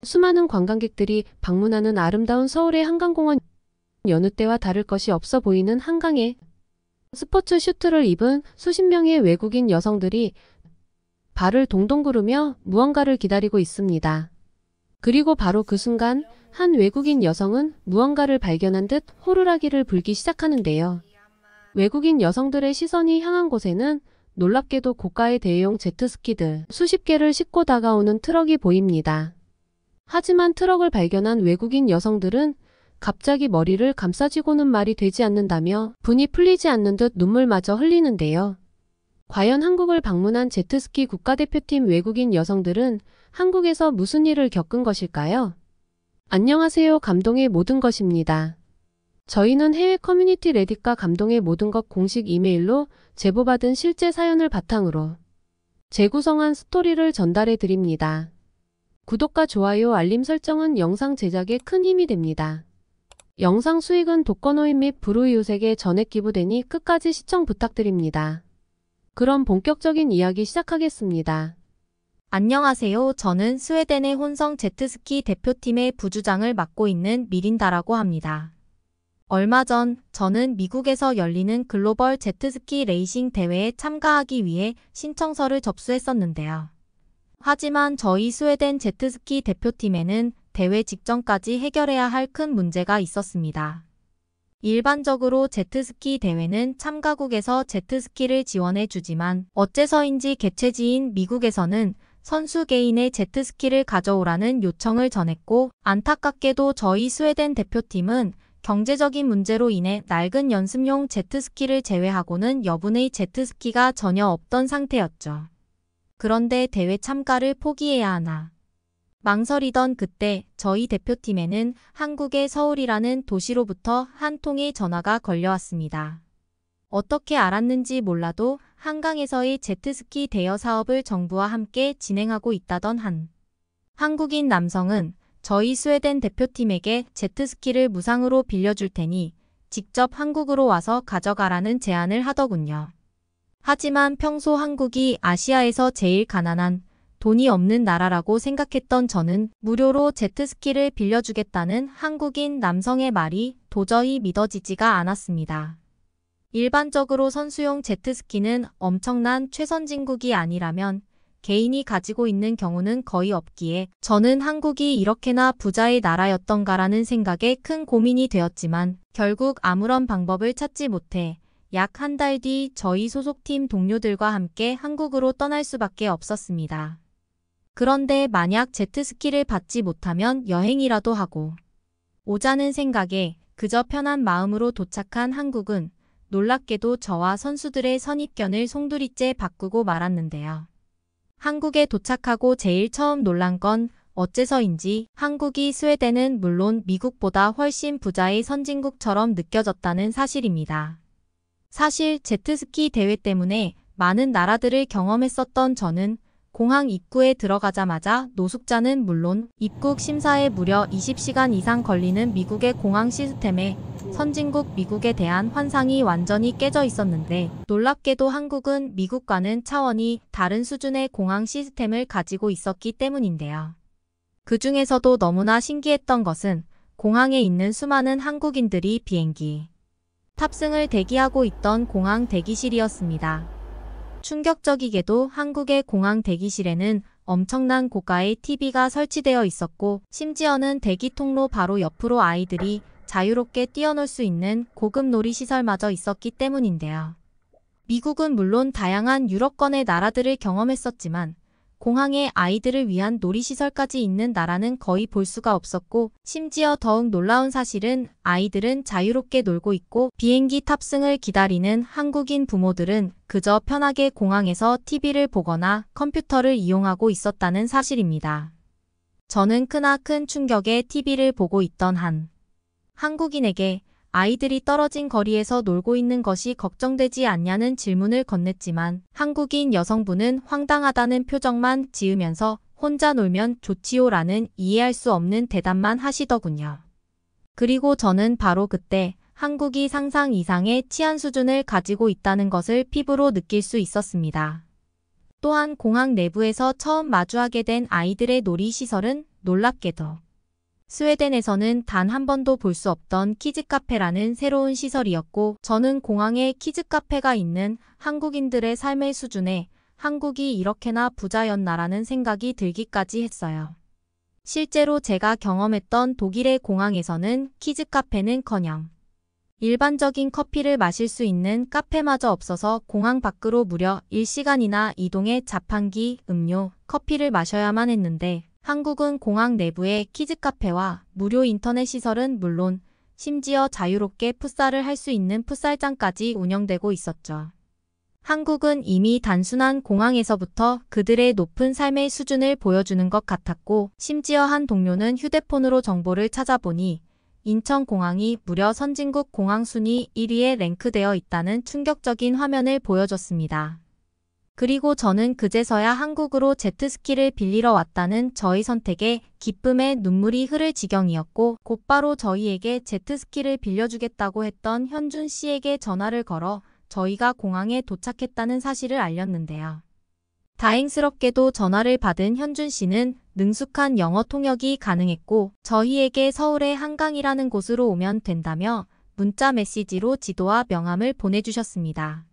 수많은 관광객들이 방문하는 아름다운 서울의 한강공원. 여느 때와 다를 것이 없어 보이는 한강에 스포츠 슈트를 입은 수십 명의 외국인 여성들이 발을 동동 구르며 무언가를 기다리고 있습니다. 그리고 바로 그 순간 한 외국인 여성은 무언가를 발견한 듯 호루라기를 불기 시작하는데요. 외국인 여성들의 시선이 향한 곳에는 놀랍게도 고가의 대형 제트스키들 수십 개를 싣고 다가오는 트럭이 보입니다. 하지만 트럭을 발견한 외국인 여성들은 갑자기 머리를 감싸쥐고는 말이 되지 않는다며 분이 풀리지 않는 듯 눈물마저 흘리는데요. 과연 한국을 방문한 제트스키 국가대표팀 외국인 여성들은 한국에서 무슨 일을 겪은 것일까요? 안녕하세요. 감동의 모든 것입니다. 저희는 해외 커뮤니티 레딧과 감동의 모든 것 공식 이메일로 제보받은 실제 사연을 바탕으로 재구성한 스토리를 전달해 드립니다. 구독과 좋아요, 알림 설정은 영상 제작에 큰 힘이 됩니다. 영상 수익은 독거노인 및 불우이웃에게 전액 기부되니 끝까지 시청 부탁드립니다. 그럼 본격적인 이야기 시작하겠습니다. 안녕하세요. 저는 스웨덴의 혼성 제트스키 대표팀의 부주장을 맡고 있는 미린다라고 합니다. 얼마 전 저는 미국에서 열리는 글로벌 제트스키 레이싱 대회에 참가하기 위해 신청서를 접수했었는데요. 하지만 저희 스웨덴 제트스키 대표팀에는 대회 직전까지 해결해야 할 큰 문제가 있었습니다. 일반적으로 제트스키 대회는 참가국에서 제트스키를 지원해 주지만 어째서인지 개최지인 미국에서는 선수 개인의 제트스키를 가져오라는 요청을 전했고, 안타깝게도 저희 스웨덴 대표팀은 경제적인 문제로 인해 낡은 연습용 제트스키를 제외하고는 여분의 제트스키가 전혀 없던 상태였죠. 그런데 대회 참가를 포기해야 하나. 망설이던 그때 저희 대표팀에는 한국의 서울이라는 도시로부터 한 통의 전화가 걸려왔습니다. 어떻게 알았는지 몰라도 한강에서의 제트스키 대여 사업을 정부와 함께 진행하고 있다던 한 한국인 남성은 저희 스웨덴 대표팀에게 제트스키를 무상으로 빌려줄 테니 직접 한국으로 와서 가져가라는 제안을 하더군요. 하지만 평소 한국이 아시아에서 제일 가난한 돈이 없는 나라라고 생각했던 저는 무료로 제트스키를 빌려주겠다는 한국인 남성의 말이 도저히 믿어지지가 않았습니다. 일반적으로 선수용 제트스키는 엄청난 최선진국이 아니라면 개인이 가지고 있는 경우는 거의 없기에 저는 한국이 이렇게나 부자의 나라였던가라는 생각에 큰 고민이 되었지만 결국 아무런 방법을 찾지 못해 약 한 달 뒤 저희 소속팀 동료들과 함께 한국으로 떠날 수밖에 없었습니다. 그런데 만약 제트스키를 받지 못하면 여행이라도 하고 오자는 생각에 그저 편한 마음으로 도착한 한국은 놀랍게도 저와 선수들의 선입견을 송두리째 바꾸고 말았는데요. 한국에 도착하고 제일 처음 놀란 건 어째서인지 한국이 스웨덴은 물론 미국보다 훨씬 부자의 선진국처럼 느껴졌다는 사실입니다. 사실 제트스키 대회 때문에 많은 나라들을 경험했었던 저는 공항 입구에 들어가자마자 노숙자는 물론 입국 심사에 무려 20시간 이상 걸리는 미국의 공항 시스템에 선진국 미국에 대한 환상이 완전히 깨져 있었는데, 놀랍게도 한국은 미국과는 차원이 다른 수준의 공항 시스템을 가지고 있었기 때문인데요. 그 중에서도 너무나 신기했던 것은 공항에 있는 수많은 한국인들이 비행기 탑승을 대기하고 있던 공항 대기실이었습니다. 충격적이게도 한국의 공항 대기실에는 엄청난 고가의 TV가 설치되어 있었고, 심지어는 대기 통로 바로 옆으로 아이들이 자유롭게 뛰어놀 수 있는 고급 놀이시설마저 있었기 때문인데요. 미국은 물론 다양한 유럽권의 나라들을 경험했었지만 공항에 아이들을 위한 놀이시설까지 있는 나라는 거의 볼 수가 없었고, 심지어 더욱 놀라운 사실은 아이들은 자유롭게 놀고 있고 비행기 탑승을 기다리는 한국인 부모들은 그저 편하게 공항에서 TV를 보거나 컴퓨터를 이용하고 있었다는 사실입니다. 저는 크나큰 충격에 TV를 보고 있던 한 한국인에게 아이들이 떨어진 거리에서 놀고 있는 것이 걱정되지 않냐는 질문을 건넸지만 한국인 여성분은 황당하다는 표정만 지으면서 혼자 놀면 좋지요라는 이해할 수 없는 대답만 하시더군요. 그리고 저는 바로 그때 한국이 상상 이상의 치안 수준을 가지고 있다는 것을 피부로 느낄 수 있었습니다. 또한 공항 내부에서 처음 마주하게 된 아이들의 놀이시설은 놀랍게도 스웨덴에서는 단 한 번도 볼 수 없던 키즈카페라는 새로운 시설이었고, 저는 공항에 키즈카페가 있는 한국인들의 삶의 수준에 한국이 이렇게나 부자였나라는 생각이 들기까지 했어요. 실제로 제가 경험했던 독일의 공항에서는 키즈카페는커녕 일반적인 커피를 마실 수 있는 카페마저 없어서 공항 밖으로 무려 1시간이나 이동해 자판기, 음료, 커피를 마셔야만 했는데, 한국은 공항 내부에 키즈카페와 무료 인터넷 시설은 물론 심지어 자유롭게 풋살을 할 수 있는 풋살장까지 운영되고 있었죠. 한국은 이미 단순한 공항에서부터 그들의 높은 삶의 수준을 보여주는 것 같았고, 심지어 한 동료는 휴대폰으로 정보를 찾아보니 인천공항이 무려 선진국 공항 순위 1위에 랭크되어 있다는 충격적인 화면을 보여줬습니다. 그리고 저는 그제서야 한국으로 제트스키를 빌리러 왔다는 저의 선택에 기쁨의 눈물이 흐를 지경이었고, 곧바로 저희에게 제트스키를 빌려주겠다고 했던 현준 씨에게 전화를 걸어 저희가 공항에 도착했다는 사실을 알렸는데요. 다행스럽게도 전화를 받은 현준 씨는 능숙한 영어 통역이 가능했고, 저희에게 서울의 한강이라는 곳으로 오면 된다며 문자 메시지로 지도와 명함을 보내주셨습니다.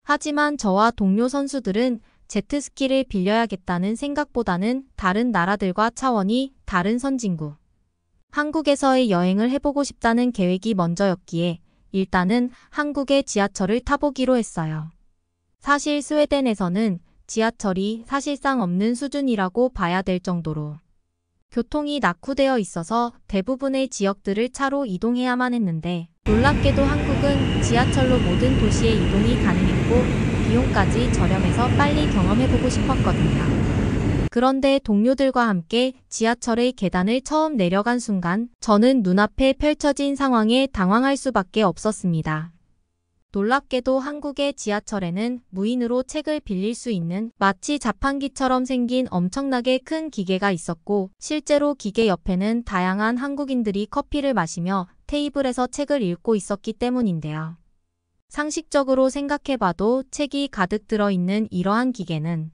하지만 저와 동료 선수들은 제트스키를 빌려야겠다는 생각보다는 다른 나라들과 차원이 다른 선진국, 한국에서의 여행을 해보고 싶다는 계획이 먼저였기에 일단은 한국의 지하철을 타보기로 했어요. 사실 스웨덴에서는 지하철이 사실상 없는 수준이라고 봐야 될 정도로 교통이 낙후되어 있어서 대부분의 지역들을 차로 이동해야만 했는데, 놀랍게도 한국은 지하철로 모든 도시에 이동이 가능했고 비용까지 저렴해서 빨리 경험해보고 싶었거든요. 그런데 동료들과 함께 지하철의 계단을 처음 내려간 순간 저는 눈앞에 펼쳐진 상황에 당황할 수밖에 없었습니다. 놀랍게도 한국의 지하철에는 무인으로 책을 빌릴 수 있는 마치 자판기처럼 생긴 엄청나게 큰 기계가 있었고, 실제로 기계 옆에는 다양한 한국인들이 커피를 마시며 테이블에서 책을 읽고 있었기 때문인데요. 상식적으로 생각해봐도 책이 가득 들어있는 이러한 기계는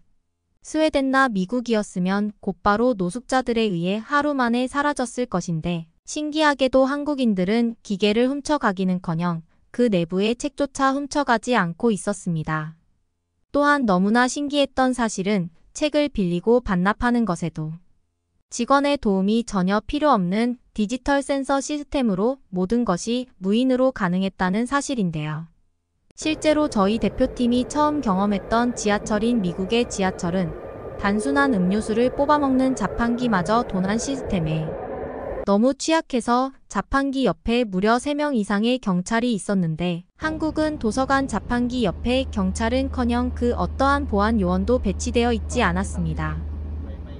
스웨덴이나 미국이었으면 곧바로 노숙자들에 의해 하루 만에 사라졌을 것인데, 신기하게도 한국인들은 기계를 훔쳐가기는커녕 그 내부의 책조차 훔쳐가지 않고 있었습니다. 또한 너무나 신기했던 사실은 책을 빌리고 반납하는 것에도 직원의 도움이 전혀 필요 없는 디지털 센서 시스템으로 모든 것이 무인으로 가능했다는 사실인데요. 실제로 저희 대표팀이 처음 경험했던 지하철인 미국의 지하철은 단순한 음료수를 뽑아먹는 자판기마저 도난 시스템에 너무 취약해서 자판기 옆에 무려 3명 이상의 경찰이 있었는데, 한국은 도서관 자판기 옆에 경찰은커녕 그 어떠한 보안 요원도 배치되어 있지 않았습니다.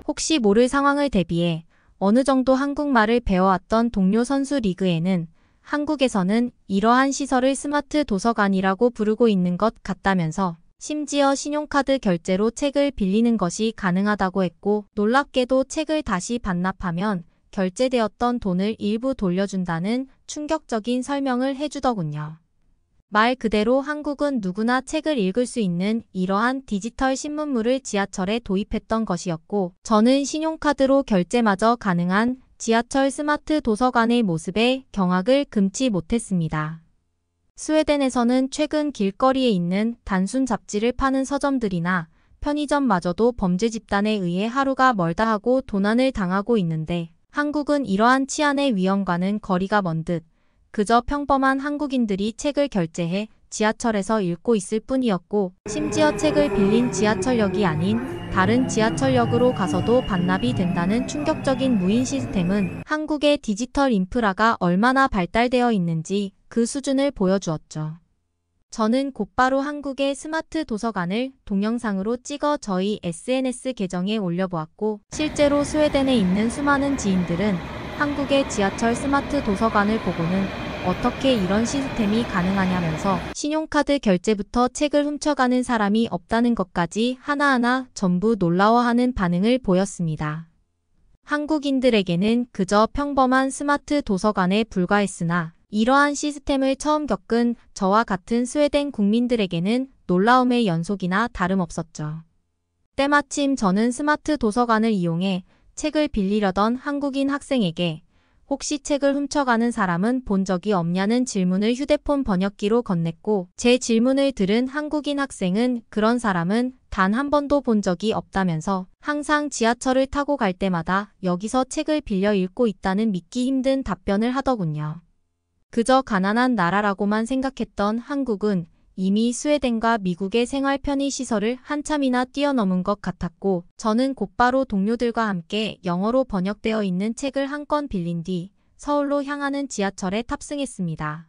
혹시 모를 상황을 대비해 어느 정도 한국말을 배워왔던 동료 선수 리그에는 한국에서는 이러한 시설을 스마트 도서관이라고 부르고 있는 것 같다면서 심지어 신용카드 결제로 책을 빌리는 것이 가능하다고 했고, 놀랍게도 책을 다시 반납하면 결제되었던 돈을 일부 돌려준다는 충격적인 설명을 해주더군요. 말 그대로 한국은 누구나 책을 읽을 수 있는 이러한 디지털 신문물을 지하철에 도입했던 것이었고, 저는 신용카드로 결제마저 가능한 지하철 스마트 도서관의 모습에 경악을 금치 못했습니다. 스웨덴에서는 최근 길거리에 있는 단순 잡지를 파는 서점들이나 편의점마저도 범죄 집단에 의해 하루가 멀다 하고 도난을 당하고 있는데, 한국은 이러한 치안의 위험과는 거리가 먼 듯 그저 평범한 한국인들이 책을 결제해 지하철에서 읽고 있을 뿐이었고, 심지어 책을 빌린 지하철역이 아닌 다른 지하철역으로 가서도 반납이 된다는 충격적인 무인 시스템은 한국의 디지털 인프라가 얼마나 발달되어 있는지 그 수준을 보여주었죠. 저는 곧바로 한국의 스마트 도서관을 동영상으로 찍어 저희 SNS 계정에 올려보았고, 실제로 스웨덴에 있는 수많은 지인들은 한국의 지하철 스마트 도서관을 보고는 어떻게 이런 시스템이 가능하냐면서 신용카드 결제부터 책을 훔쳐가는 사람이 없다는 것까지 하나하나 전부 놀라워하는 반응을 보였습니다. 한국인들에게는 그저 평범한 스마트 도서관에 불과했으나 이러한 시스템을 처음 겪은 저와 같은 스웨덴 국민들에게는 놀라움의 연속이나 다름없었죠. 때마침 저는 스마트 도서관을 이용해 책을 빌리려던 한국인 학생에게 혹시 책을 훔쳐가는 사람은 본 적이 없냐는 질문을 휴대폰 번역기로 건넸고 제 질문을 들은 한국인 학생은 그런 사람은 단 한 번도 본 적이 없다면서 항상 지하철을 타고 갈 때마다 여기서 책을 빌려 읽고 있다는 믿기 힘든 답변을 하더군요. 그저 가난한 나라라고만 생각했던 한국은 이미 스웨덴과 미국의 생활 편의 시설을 한참이나 뛰어넘은 것 같았고 저는 곧바로 동료들과 함께 영어로 번역되어 있는 책을 한 권 빌린 뒤 서울로 향하는 지하철에 탑승했습니다.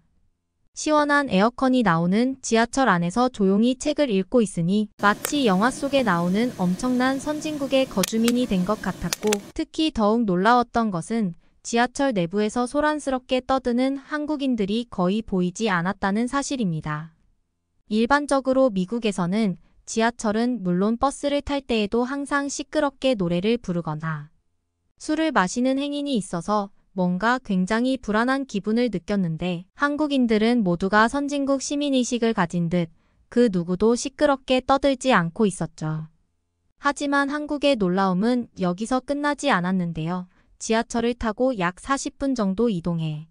시원한 에어컨이 나오는 지하철 안에서 조용히 책을 읽고 있으니 마치 영화 속에 나오는 엄청난 선진국의 거주민이 된 것 같았고 특히 더욱 놀라웠던 것은 지하철 내부에서 소란스럽게 떠드는 한국인들이 거의 보이지 않았다는 사실입니다. 일반적으로 미국에서는 지하철은 물론 버스를 탈 때에도 항상 시끄럽게 노래를 부르거나 술을 마시는 행인이 있어서 뭔가 굉장히 불안한 기분을 느꼈는데 한국인들은 모두가 선진국 시민의식을 가진 듯 그 누구도 시끄럽게 떠들지 않고 있었죠. 하지만 한국의 놀라움은 여기서 끝나지 않았는데요. 지하철을 타고 약 40분 정도 이동해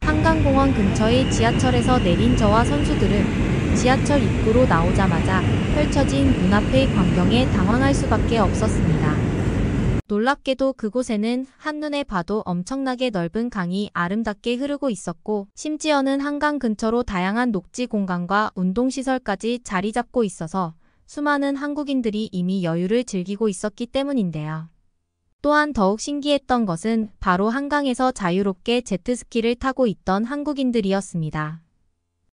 한강공원 근처의 지하철에서 내린 저와 선수들은 지하철 입구로 나오자마자 펼쳐진 눈앞의 광경에 당황할 수밖에 없었습니다. 놀랍게도 그곳에는 한눈에 봐도 엄청나게 넓은 강이 아름답게 흐르고 있었고 심지어는 한강 근처로 다양한 녹지 공간과 운동시설까지 자리 잡고 있어서 수많은 한국인들이 이미 여유를 즐기고 있었기 때문인데요. 또한 더욱 신기했던 것은 바로 한강에서 자유롭게 제트스키를 타고 있던 한국인들이었습니다.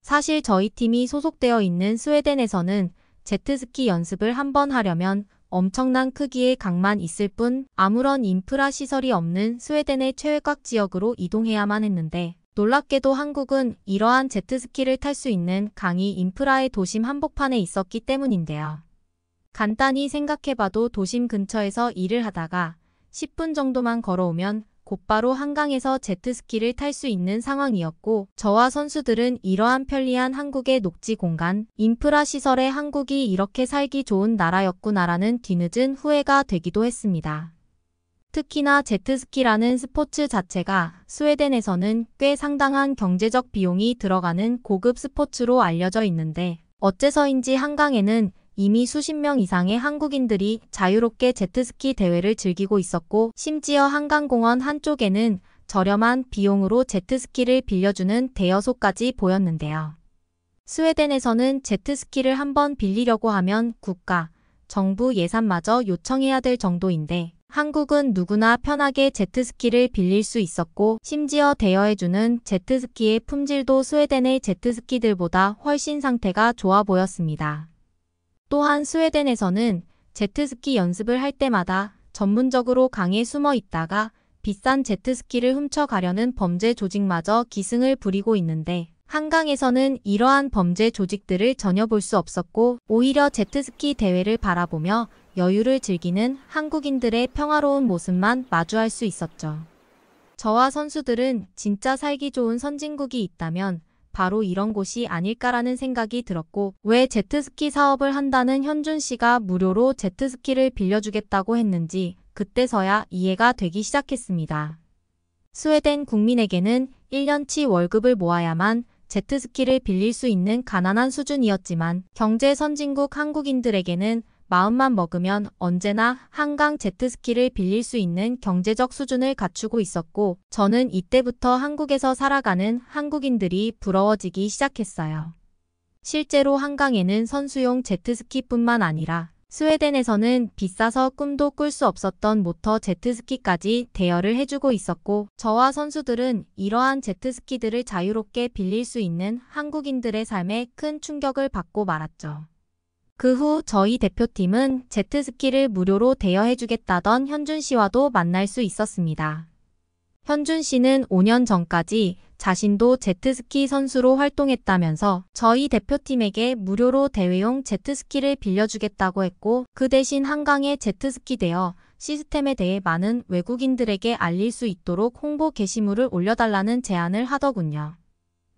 사실 저희 팀이 소속되어 있는 스웨덴에서는 제트스키 연습을 한번 하려면 엄청난 크기의 강만 있을 뿐 아무런 인프라 시설이 없는 스웨덴의 최외곽 지역으로 이동해야만 했는데 놀랍게도 한국은 이러한 제트스키를 탈 수 있는 강이 인프라의 도심 한복판에 있었기 때문인데요. 간단히 생각해봐도 도심 근처에서 일을 하다가 10분 정도만 걸어오면 곧바로 한강에서 제트스키를 탈 수 있는 상황이었고 저와 선수들은 이러한 편리한 한국의 녹지 공간, 인프라 시설에 한국이 이렇게 살기 좋은 나라였구나라는 뒤늦은 후회가 되기도 했습니다. 특히나 제트스키라는 스포츠 자체가 스웨덴에서는 꽤 상당한 경제적 비용이 들어가는 고급 스포츠로 알려져 있는데 어째서인지 한강에는 이미 수십 명 이상의 한국인들이 자유롭게 제트스키 대회를 즐기고 있었고 심지어 한강공원 한쪽에는 저렴한 비용으로 제트스키를 빌려주는 대여소까지 보였는데요. 스웨덴에서는 제트스키를 한번 빌리려고 하면 국가, 정부 예산마저 요청해야 될 정도인데 한국은 누구나 편하게 제트스키를 빌릴 수 있었고 심지어 대여해주는 제트스키의 품질도 스웨덴의 제트스키들보다 훨씬 상태가 좋아 보였습니다. 또한 스웨덴에서는 제트스키 연습을 할 때마다 전문적으로 강에 숨어 있다가 비싼 제트스키를 훔쳐가려는 범죄 조직마저 기승을 부리고 있는데 한강에서는 이러한 범죄 조직들을 전혀 볼 수 없었고 오히려 제트스키 대회를 바라보며 여유를 즐기는 한국인들의 평화로운 모습만 마주할 수 있었죠. 저와 선수들은 진짜 살기 좋은 선진국이 있다면 바로 이런 곳이 아닐까라는 생각이 들었고 왜 제트스키 사업을 한다는 현준 씨가 무료로 제트스키를 빌려주겠다고 했는지 그때서야 이해가 되기 시작했습니다. 스웨덴 국민에게는 1년치 월급을 모아야만 제트스키를 빌릴 수 있는 가난한 수준이었지만 경제 선진국 한국인들에게는 마음만 먹으면 언제나 한강 제트스키를 빌릴 수 있는 경제적 수준을 갖추고 있었고 저는 이때부터 한국에서 살아가는 한국인들이 부러워지기 시작했어요. 실제로 한강에는 선수용 제트스키뿐만 아니라 스웨덴에서는 비싸서 꿈도 꿀 수 없었던 모터 제트스키까지 대여를 해주고 있었고 저와 선수들은 이러한 제트스키들을 자유롭게 빌릴 수 있는 한국인들의 삶에 큰 충격을 받고 말았죠. 그 후 저희 대표팀은 제트스키를 무료로 대여해주겠다던 현준 씨와도 만날 수 있었습니다. 현준 씨는 5년 전까지 자신도 제트스키 선수로 활동했다면서 저희 대표팀에게 무료로 대회용 제트스키를 빌려주겠다고 했고 그 대신 한강의 제트스키 대여 시스템에 대해 많은 외국인들에게 알릴 수 있도록 홍보 게시물을 올려달라는 제안을 하더군요.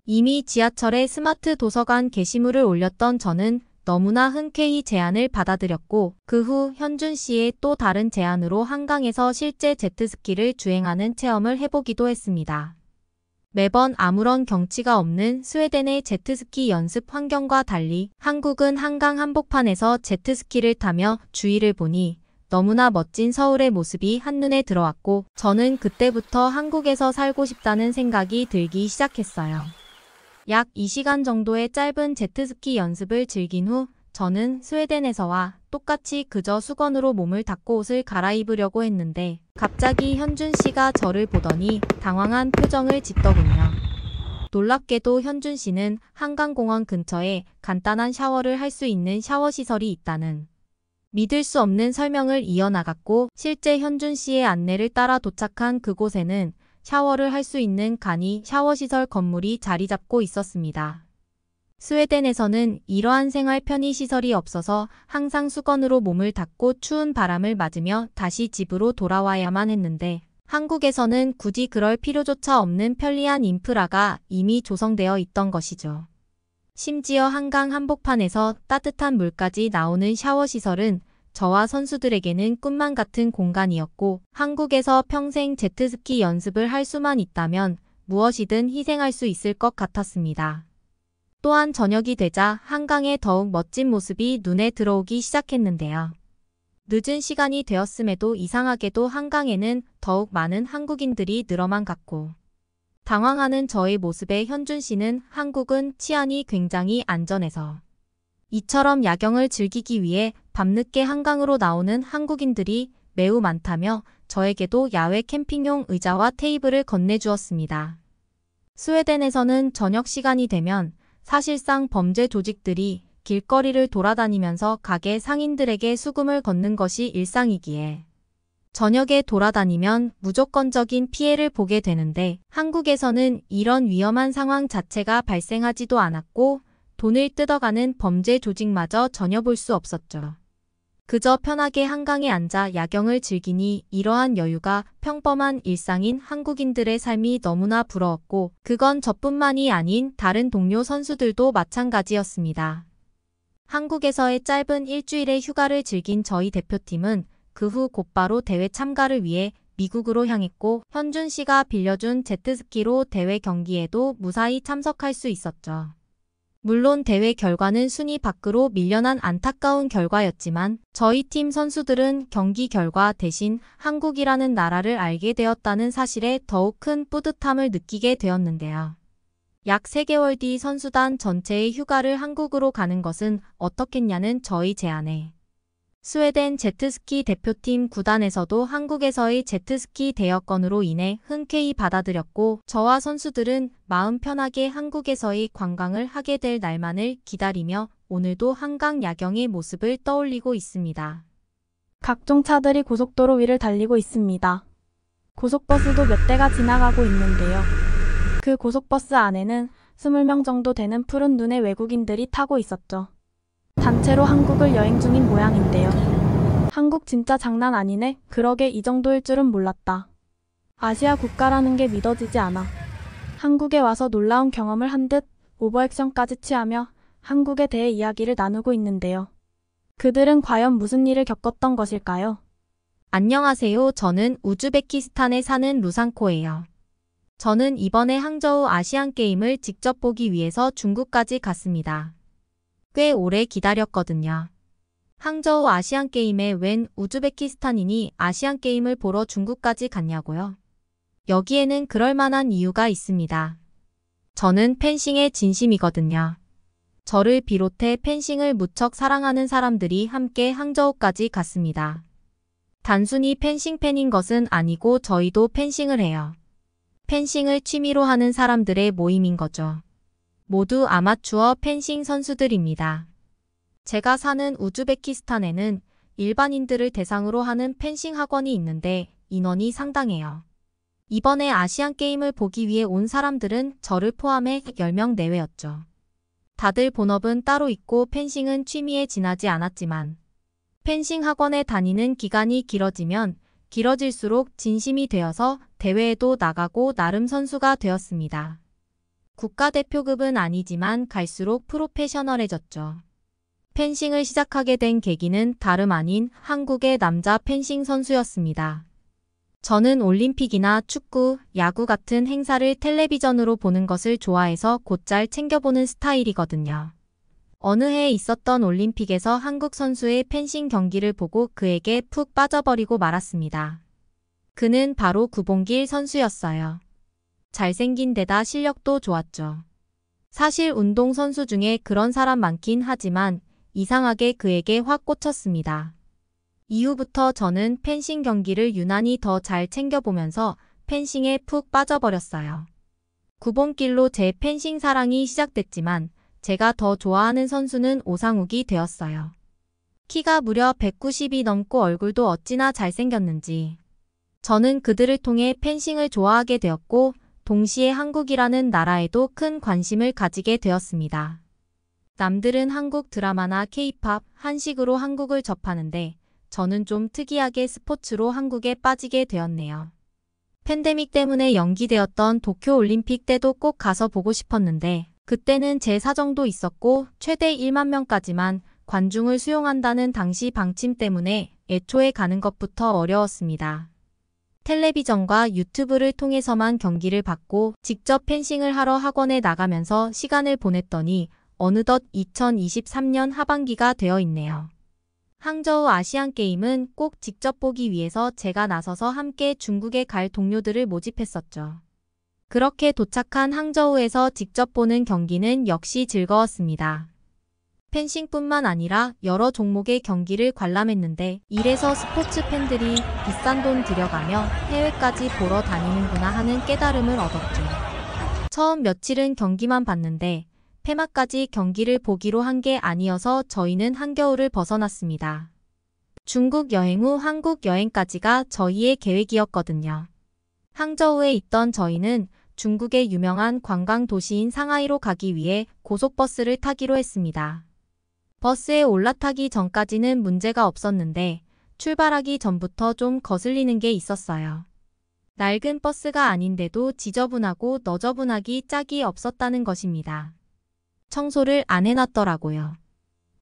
이미 지하철에 스마트 도서관 게시물을 올렸던 저는 너무나 흔쾌히 제안을 받아들였고 그 후 현준 씨의 또 다른 제안으로 한강에서 실제 제트스키를 주행하는 체험을 해보기도 했습니다. 매번 아무런 경치가 없는 스웨덴의 제트스키 연습 환경과 달리 한국은 한강 한복판에서 제트스키를 타며 주위를 보니 너무나 멋진 서울의 모습이 한눈에 들어왔고 저는 그때부터 한국에서 살고 싶다는 생각이 들기 시작했어요. 약 2시간 정도의 짧은 제트스키 연습을 즐긴 후 저는 스웨덴에서와 똑같이 그저 수건으로 몸을 닦고 옷을 갈아입으려고 했는데 갑자기 현준 씨가 저를 보더니 당황한 표정을 짓더군요. 놀랍게도 현준 씨는 한강공원 근처에 간단한 샤워를 할 수 있는 샤워 시설이 있다는 믿을 수 없는 설명을 이어나갔고 실제 현준 씨의 안내를 따라 도착한 그곳에는 샤워를 할 수 있는 간이 샤워시설 건물이 자리 잡고 있었습니다. 스웨덴에서는 이러한 생활 편의시설이 없어서 항상 수건으로 몸을 닦고 추운 바람을 맞으며 다시 집으로 돌아와야만 했는데 한국에서는 굳이 그럴 필요조차 없는 편리한 인프라가 이미 조성되어 있던 것이죠. 심지어 한강 한복판에서 따뜻한 물까지 나오는 샤워시설은 저와 선수들에게는 꿈만 같은 공간이었고 한국에서 평생 제트스키 연습을 할 수만 있다면 무엇이든 희생할 수 있을 것 같았습니다. 또한 저녁이 되자 한강의 더욱 멋진 모습이 눈에 들어오기 시작했는데요. 늦은 시간이 되었음에도 이상하게도 한강에는 더욱 많은 한국인들이 늘어만 갔고 당황하는 저의 모습에 현준 씨는 한국은 치안이 굉장히 안전해서 이처럼 야경을 즐기기 위해 밤늦게 한강으로 나오는 한국인들이 매우 많다며 저에게도 야외 캠핑용 의자와 테이블을 건네주었습니다. 스웨덴에서는 저녁 시간이 되면 사실상 범죄 조직들이 길거리를 돌아다니면서 가게 상인들에게 수금을 걷는 것이 일상이기에 저녁에 돌아다니면 무조건적인 피해를 보게 되는데 한국에서는 이런 위험한 상황 자체가 발생하지도 않았고 돈을 뜯어가는 범죄 조직마저 전혀 볼 수 없었죠. 그저 편하게 한강에 앉아 야경을 즐기니 이러한 여유가 평범한 일상인 한국인들의 삶이 너무나 부러웠고 그건 저뿐만이 아닌 다른 동료 선수들도 마찬가지였습니다. 한국에서의 짧은 일주일의 휴가를 즐긴 저희 대표팀은 그 후 곧바로 대회 참가를 위해 미국으로 향했고 현준 씨가 빌려준 제트스키로 대회 경기에도 무사히 참석할 수 있었죠. 물론 대회 결과는 순위 밖으로 밀려난 안타까운 결과였지만 저희 팀 선수들은 경기 결과 대신 한국이라는 나라를 알게 되었다는 사실에 더욱 큰 뿌듯함을 느끼게 되었는데요. 약 3개월 뒤 선수단 전체의 휴가를 한국으로 가는 것은 어떻겠냐는 저희 제안에 스웨덴 제트스키 대표팀 구단에서도 한국에서의 제트스키 대여건으로 인해 흔쾌히 받아들였고 저와 선수들은 마음 편하게 한국에서의 관광을 하게 될 날만을 기다리며 오늘도 한강 야경의 모습을 떠올리고 있습니다. 각종 차들이 고속도로 위를 달리고 있습니다. 고속버스도 몇 대가 지나가고 있는데요. 그 고속버스 안에는 20명 정도 되는 푸른 눈의 외국인들이 타고 있었죠. 단체로 한국을 여행 중인 모양인데요. 한국 진짜 장난 아니네. 그러게 이 정도일 줄은 몰랐다. 아시아 국가라는 게 믿어지지 않아. 한국에 와서 놀라운 경험을 한 듯 오버액션까지 취하며 한국에 대해 이야기를 나누고 있는데요. 그들은 과연 무슨 일을 겪었던 것일까요? 안녕하세요. 저는 우즈베키스탄에 사는 루상코예요. 저는 이번에 항저우 아시안게임을 직접 보기 위해서 중국까지 갔습니다. 꽤 오래 기다렸거든요. 항저우 아시안게임에 웬 우즈베키스탄인이 아시안게임을 보러 중국까지 갔냐고요? 여기에는 그럴 만한 이유가 있습니다. 저는 펜싱의 진심이거든요. 저를 비롯해 펜싱을 무척 사랑하는 사람들이 함께 항저우까지 갔습니다. 단순히 펜싱 팬인 것은 아니고 저희도 펜싱을 해요. 펜싱을 취미로 하는 사람들의 모임인 거죠. 모두 아마추어 펜싱 선수들입니다. 제가 사는 우즈베키스탄에는 일반인들을 대상으로 하는 펜싱 학원이 있는데 인원이 상당해요. 이번에 아시안게임을 보기 위해 온 사람들은 저를 포함해 10명 내외였죠. 다들 본업은 따로 있고 펜싱은 취미에 지나지 않았지만 펜싱 학원에 다니는 기간이 길어지면 길어질수록 진심이 되어서 대회에도 나가고 나름 선수가 되었습니다. 국가대표급은 아니지만 갈수록 프로페셔널해졌죠. 펜싱을 시작하게 된 계기는 다름 아닌 한국의 남자 펜싱 선수였습니다. 저는 올림픽이나 축구, 야구 같은 행사를 텔레비전으로 보는 것을 좋아해서 곧잘 챙겨보는 스타일이거든요. 어느 해에 있었던 올림픽에서 한국 선수의 펜싱 경기를 보고 그에게 푹 빠져버리고 말았습니다. 그는 바로 구봉길 선수였어요. 잘생긴 데다 실력도 좋았죠. 사실 운동선수 중에 그런 사람 많긴 하지만 이상하게 그에게 확 꽂혔습니다. 이후부터 저는 펜싱 경기를 유난히 더 잘 챙겨보면서 펜싱에 푹 빠져버렸어요. 구봉길로 제 펜싱 사랑이 시작됐지만 제가 더 좋아하는 선수는 오상욱이 되었어요. 키가 무려 190이 넘고 얼굴도 어찌나 잘생겼는지. 저는 그들을 통해 펜싱을 좋아하게 되었고 동시에 한국이라는 나라에도 큰 관심을 가지게 되었습니다. 남들은 한국 드라마나 케이팝, 한식으로 한국을 접하는데 저는 좀 특이하게 스포츠로 한국에 빠지게 되었네요. 팬데믹 때문에 연기되었던 도쿄올림픽 때도 꼭 가서 보고 싶었는데 그때는 제 사정도 있었고 최대 1만 명까지만 관중을 수용한다는 당시 방침 때문에 애초에 가는 것부터 어려웠습니다. 텔레비전과 유튜브를 통해서만 경기를 봤고 직접 펜싱을 하러 학원에 나가면서 시간을 보냈더니 어느덧 2023년 하반기가 되어 있네요. 항저우 아시안게임은 꼭 직접 보기 위해서 제가 나서서 함께 중국에 갈 동료들을 모집했었죠. 그렇게 도착한 항저우에서 직접 보는 경기는 역시 즐거웠습니다. 펜싱뿐만 아니라 여러 종목의 경기를 관람했는데 이래서 스포츠 팬들이 비싼 돈 들여가며 해외까지 보러 다니는구나 하는 깨달음을 얻었죠. 처음 며칠은 경기만 봤는데 폐막까지 경기를 보기로 한 게 아니어서 저희는 한겨울을 벗어났습니다. 중국 여행 후 한국 여행까지가 저희의 계획이었거든요. 항저우에 있던 저희는 중국의 유명한 관광 도시인 상하이로 가기 위해 고속버스를 타기로 했습니다. 버스에 올라타기 전까지는 문제가 없었는데 출발하기 전부터 좀 거슬리는 게 있었어요. 낡은 버스가 아닌데도 지저분하고 너저분하기 짝이 없었다는 것입니다. 청소를 안 해놨더라고요.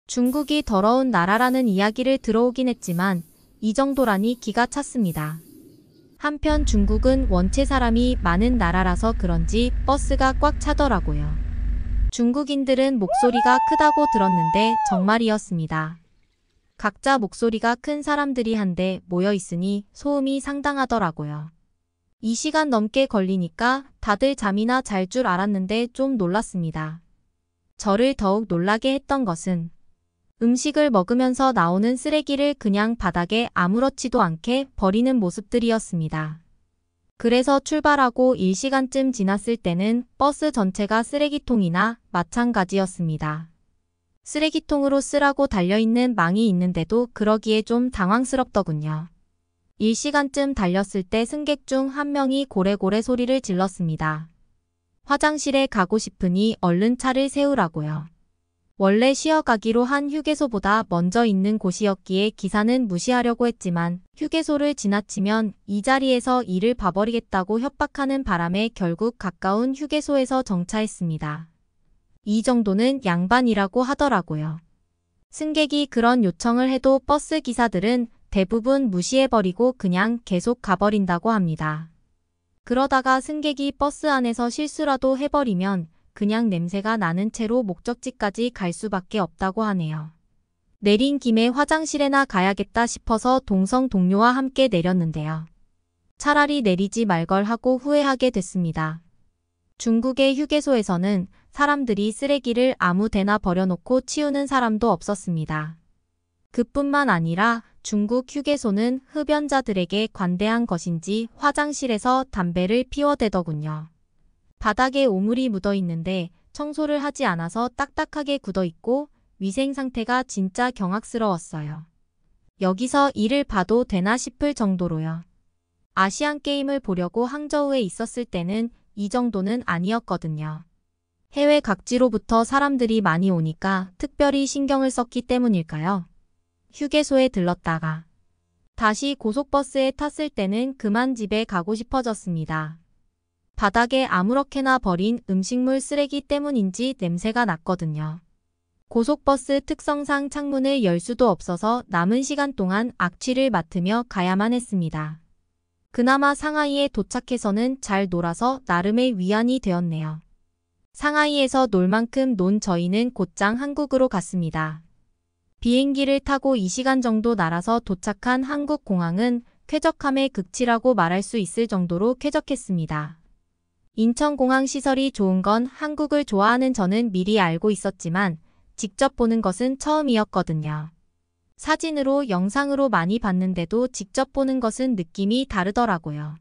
중국이 더러운 나라라는 이야기를 들어오긴 했지만 이 정도라니 기가 찼습니다. 한편 중국은 원체 사람이 많은 나라라서 그런지 버스가 꽉 차더라고요. 중국인들은 목소리가 크다고 들었는데 정말이었습니다. 각자 목소리가 큰 사람들이 한데 모여 있으니 소음이 상당하더라고요. 2시간 넘게 걸리니까 다들 잠이나 잘 줄 알았는데 좀 놀랐습니다. 저를 더욱 놀라게 했던 것은 음식을 먹으면서 나오는 쓰레기를 그냥 바닥에 아무렇지도 않게 버리는 모습들이었습니다. 그래서 출발하고 1시간쯤 지났을 때는 버스 전체가 쓰레기통이나 마찬가지였습니다. 쓰레기통으로 쓰라고 달려있는 망이 있는데도 그러기에 좀 당황스럽더군요. 1시간쯤 달렸을 때 승객 중 한 명이 고래고래 소리를 질렀습니다. 화장실에 가고 싶으니 얼른 차를 세우라고요. 원래 쉬어가기로 한 휴게소보다 먼저 있는 곳이었기에 기사는 무시하려고 했지만 휴게소를 지나치면 이 자리에서 이를 봐버리겠다고 협박하는 바람에 결국 가까운 휴게소에서 정차했습니다. 이 정도는 양반이라고 하더라고요. 승객이 그런 요청을 해도 버스 기사들은 대부분 무시해버리고 그냥 계속 가버린다고 합니다. 그러다가 승객이 버스 안에서 실수라도 해버리면 그냥 냄새가 나는 채로 목적지까지 갈 수밖에 없다고 하네요. 내린 김에 화장실에나 가야겠다 싶어서 동성 동료와 함께 내렸는데요. 차라리 내리지 말걸 하고 후회하게 됐습니다. 중국의 휴게소에서는 사람들이 쓰레기를 아무 데나 버려놓고 치우는 사람도 없었습니다. 그뿐만 아니라 중국 휴게소는 흡연자들에게 관대한 것인지 화장실에서 담배를 피워대더군요. 바닥에 오물이 묻어 있는데 청소를 하지 않아서 딱딱하게 굳어 있고 위생 상태가 진짜 경악스러웠어요. 여기서 이를 봐도 되나 싶을 정도로요. 아시안 게임을 보려고 항저우에 있었을 때는 이 정도는 아니었거든요. 해외 각지로부터 사람들이 많이 오니까 특별히 신경을 썼기 때문일까요? 휴게소에 들렀다가 다시 고속버스에 탔을 때는 그만 집에 가고 싶어졌습니다. 바닥에 아무렇게나 버린 음식물 쓰레기 때문인지 냄새가 났거든요. 고속버스 특성상 창문을 열 수도 없어서 남은 시간 동안 악취를 맡으며 가야만 했습니다. 그나마 상하이에 도착해서는 잘 놀아서 나름의 위안이 되었네요. 상하이에서 놀 만큼 논 저희는 곧장 한국으로 갔습니다. 비행기를 타고 2시간 정도 날아서 도착한 한국 공항은 쾌적함의 극치라고 말할 수 있을 정도로 쾌적했습니다. 인천공항 시설이 좋은 건 한국을 좋아하는 저는 미리 알고 있었지만 직접 보는 것은 처음이었거든요. 사진으로 영상으로 많이 봤는데도 직접 보는 것은 느낌이 다르더라고요.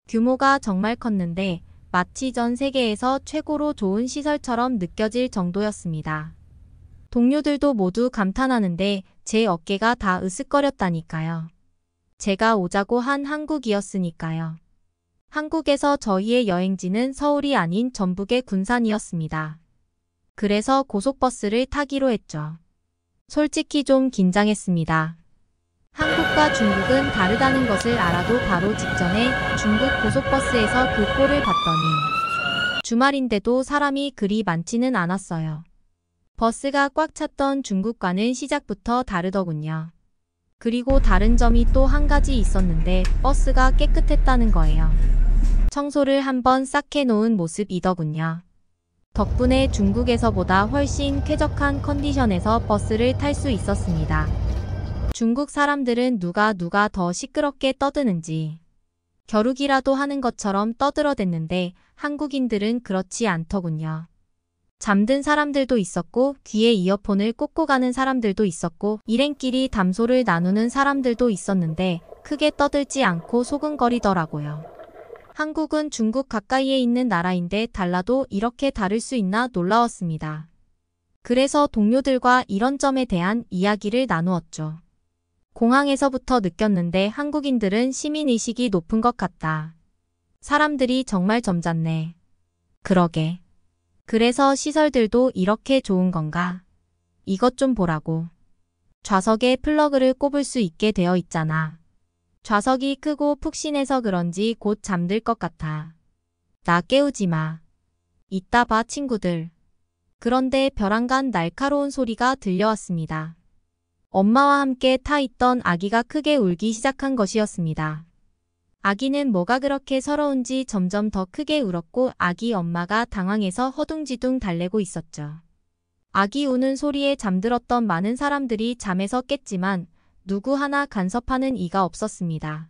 규모가 정말 컸는데 마치 전 세계에서 최고로 좋은 시설처럼 느껴질 정도였습니다. 동료들도 모두 감탄하는데 제 어깨가 다 으쓱거렸다니까요. 제가 오자고 한 한국이었으니까요. 한국에서 저희의 여행지는 서울이 아닌 전북의 군산이었습니다. 그래서 고속버스를 타기로 했죠. 솔직히 좀 긴장했습니다. 한국과 중국은 다르다는 것을 알아도 바로 직전에 중국 고속버스에서 그 꼴을 봤더니 주말인데도 사람이 그리 많지는 않았어요. 버스가 꽉 찼던 중국과는 시작부터 다르더군요. 그리고 다른 점이 또 한 가지 있었는데 버스가 깨끗했다는 거예요. 청소를 한번 싹 해놓은 모습이더군요. 덕분에 중국에서보다 훨씬 쾌적한 컨디션에서 버스를 탈 수 있었습니다. 중국 사람들은 누가 더 시끄럽게 떠드는지 겨루기라도 하는 것처럼 떠들어댔는데 한국인들은 그렇지 않더군요. 잠든 사람들도 있었고 귀에 이어폰을 꽂고 가는 사람들도 있었고 일행끼리 담소를 나누는 사람들도 있었는데 크게 떠들지 않고 소근거리더라고요. 한국은 중국 가까이에 있는 나라인데 달라도 이렇게 다를 수 있나 놀라웠습니다. 그래서 동료들과 이런 점에 대한 이야기를 나누었죠. 공항에서부터 느꼈는데 한국인들은 시민의식이 높은 것 같다. 사람들이 정말 점잖네. 그러게. 그래서 시설들도 이렇게 좋은 건가? 이것 좀 보라고. 좌석에 플러그를 꼽을 수 있게 되어 있잖아. 좌석이 크고 푹신해서 그런지 곧 잠들 것 같아. 나 깨우지 마. 이따 봐 친구들. 그런데 벼랑간 날카로운 소리가 들려왔습니다. 엄마와 함께 타 있던 아기가 크게 울기 시작한 것이었습니다. 아기는 뭐가 그렇게 서러운지 점점 더 크게 울었고 아기 엄마가 당황해서 허둥지둥 달래고 있었죠. 아기 우는 소리에 잠들었던 많은 사람들이 잠에서 깼지만 누구 하나 간섭하는 이가 없었습니다.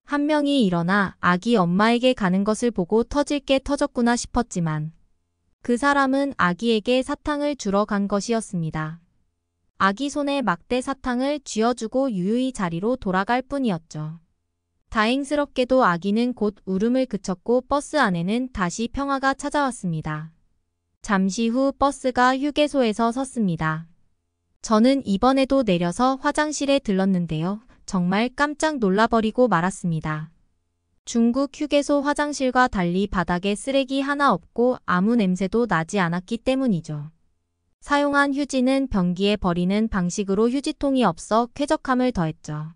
한 명이 일어나 아기 엄마에게 가는 것을 보고 터질 게 터졌구나 싶었지만 그 사람은 아기에게 사탕을 주러 간 것이었습니다. 아기 손에 막대 사탕을 쥐어주고 유유히 자리로 돌아갈 뿐이었죠. 다행스럽게도 아기는 곧 울음을 그쳤고 버스 안에는 다시 평화가 찾아왔습니다. 잠시 후 버스가 휴게소에서 섰습니다. 저는 이번에도 내려서 화장실에 들렀는데요. 정말 깜짝 놀라버리고 말았습니다. 중국 휴게소 화장실과 달리 바닥에 쓰레기 하나 없고 아무 냄새도 나지 않았기 때문이죠. 사용한 휴지는 변기에 버리는 방식으로 휴지통이 없어 쾌적함을 더했죠.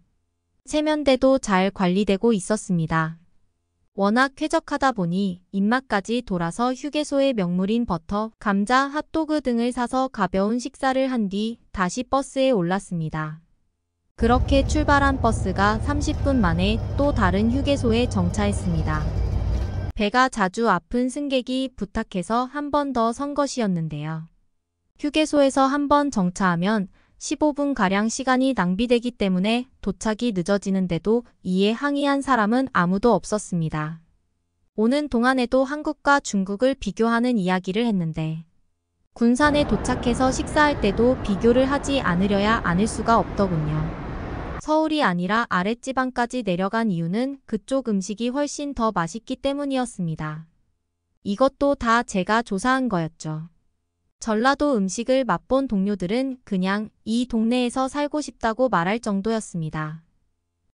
세면대도 잘 관리되고 있었습니다. 워낙 쾌적하다 보니 입맛까지 돌아서 휴게소의 명물인 버터, 감자, 핫도그 등을 사서 가벼운 식사를 한 뒤 다시 버스에 올랐습니다. 그렇게 출발한 버스가 30분 만에 또 다른 휴게소에 정차했습니다. 배가 자주 아픈 승객이 부탁해서 한 번 더 선 것이었는데요. 휴게소에서 한 번 정차하면 15분가량 시간이 낭비되기 때문에 도착이 늦어지는데도 이에 항의한 사람은 아무도 없었습니다. 오는 동안에도 한국과 중국을 비교하는 이야기를 했는데 군산에 도착해서 식사할 때도 비교를 하지 않으려야 않을 수가 없더군요. 서울이 아니라 아랫지방까지 내려간 이유는 그쪽 음식이 훨씬 더 맛있기 때문이었습니다. 이것도 다 제가 조사한 거였죠. 전라도 음식을 맛본 동료들은 그냥 이 동네에서 살고 싶다고 말할 정도였습니다.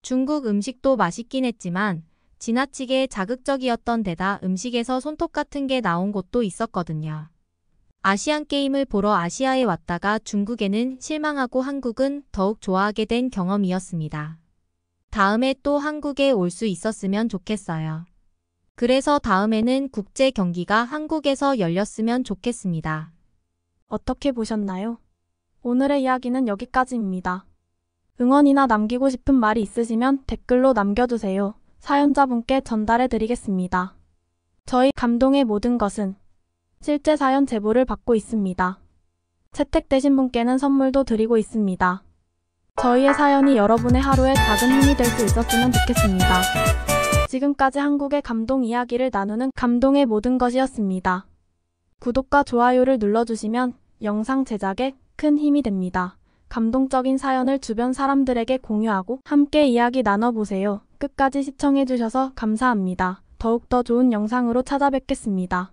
중국 음식도 맛있긴 했지만 지나치게 자극적이었던 데다 음식에서 손톱 같은 게 나온 곳도 있었거든요. 아시안게임을 보러 아시아에 왔다가 중국에는 실망하고 한국은 더욱 좋아하게 된 경험이었습니다. 다음에 또 한국에 올 수 있었으면 좋겠어요. 그래서 다음에는 국제 경기가 한국에서 열렸으면 좋겠습니다. 어떻게 보셨나요? 오늘의 이야기는 여기까지입니다. 응원이나 남기고 싶은 말이 있으시면 댓글로 남겨주세요. 사연자분께 전달해 드리겠습니다. 저희 감동의 모든 것은 실제 사연 제보를 받고 있습니다. 채택되신 분께는 선물도 드리고 있습니다. 저희의 사연이 여러분의 하루에 작은 힘이 될 수 있었으면 좋겠습니다. 지금까지 한국의 감동 이야기를 나누는 감동의 모든 것이었습니다. 구독과 좋아요를 눌러주시면 영상 제작에 큰 힘이 됩니다. 감동적인 사연을 주변 사람들에게 공유하고 함께 이야기 나눠보세요. 끝까지 시청해주셔서 감사합니다. 더욱더 좋은 영상으로 찾아뵙겠습니다.